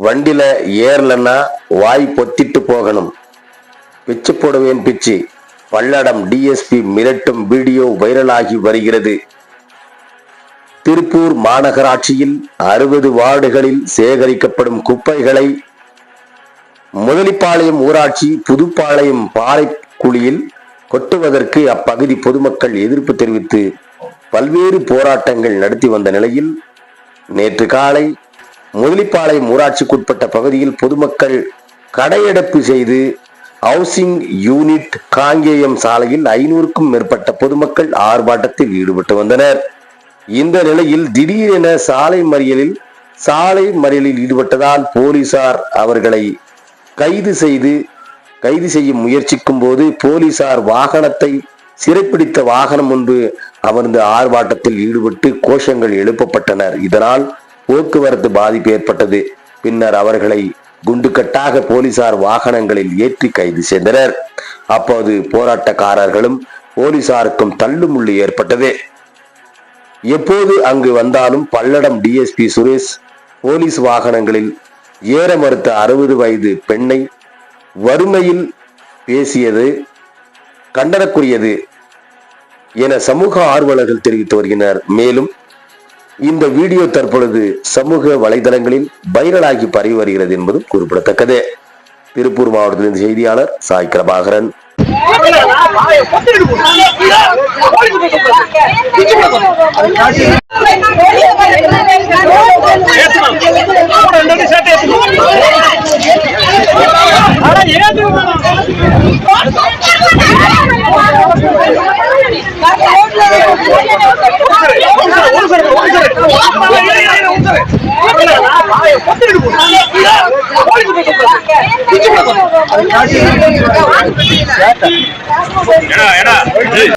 வண்டில ஏறலன்னா வாய் பொத்திட்டு போகணும். பிச்சு போடுவேன் பிச்சு. பல்லடம் டிஎஸ்பி மிரட்டும் வீடியோ வைரலாகி வருகிறது. திருப்பூர் மாநகராட்சியில் 60 வார்டுகளில் சேகரிக்கப்படும் குப்பைகளை முதலிப்பாளையம் ஊராட்சி புதுப்பாளையம் பாறைக்குழியில் கொட்டுவதற்கு அப்பகுதி பொதுமக்கள் எதிர்ப்பு தெரிவித்து பல்வேறு போராட்டங்கள் நடத்தி வந்த நிலையில் நேற்று காலை முதலிப்பாளையம் ஊராட்சிக்குட்பட்ட பகுதியில் பொதுமக்கள் கடையடைப்பு செய்து ஹவுசிங் யூனிட் காங்கேயம் சாலையில் 500க்கும் மேற்பட்ட பொதுமக்கள் ஆர்ப்பாட்டத்தில் ஈடுபட்டு வந்தனர். இந்த நிலையில் திடீரென சாலை மறியலில் ஈடுபட்டதால் போலீசார் அவர்களை கைது செய்ய முயற்சிக்கும் போது போலீசார் வாகனத்தை சிறைப்பிடித்த வாகனம் முன்பு அமர்ந்து ஆர்ப்பாட்டத்தில் ஈடுபட்டு கோஷங்கள் எழுப்பப்பட்டனர். இதனால் போக்குவரத்து பாதிப்பு ஏற்பட்டது. பின்னர் அவர்களை குண்டுக்கட்டாக போலீசார் வாகனங்களில் ஏற்றி கைது செய்தனர். அப்போது போராட்டக்காரர்களும் போலீசாருக்கும் தள்ளுமுள்ளு ஏற்பட்டது. எப்போது அங்கு வந்தாலும் பல்லடம் டிஎஸ்பி சுரேஷ் போலீஸ் வாகனங்களில் ஏற மறுத்த 60 வயது பெண்ணை வறுமையில் பேசியது கண்டனக்குரியது என சமூக ஆர்வலர்கள் தெரிவித்து வருகின்றனர். மேலும் இந்த வீடியோ தற்பொழுது சமூக வலைதளங்களில் வைரலாகி பரவி வருகிறது என்பதும் குறிப்பிடத்தக்கது. திருப்பூர் மாவட்டத்திலிருந்து செய்தியாளர் சாய் பிரபாகரன். ஏடா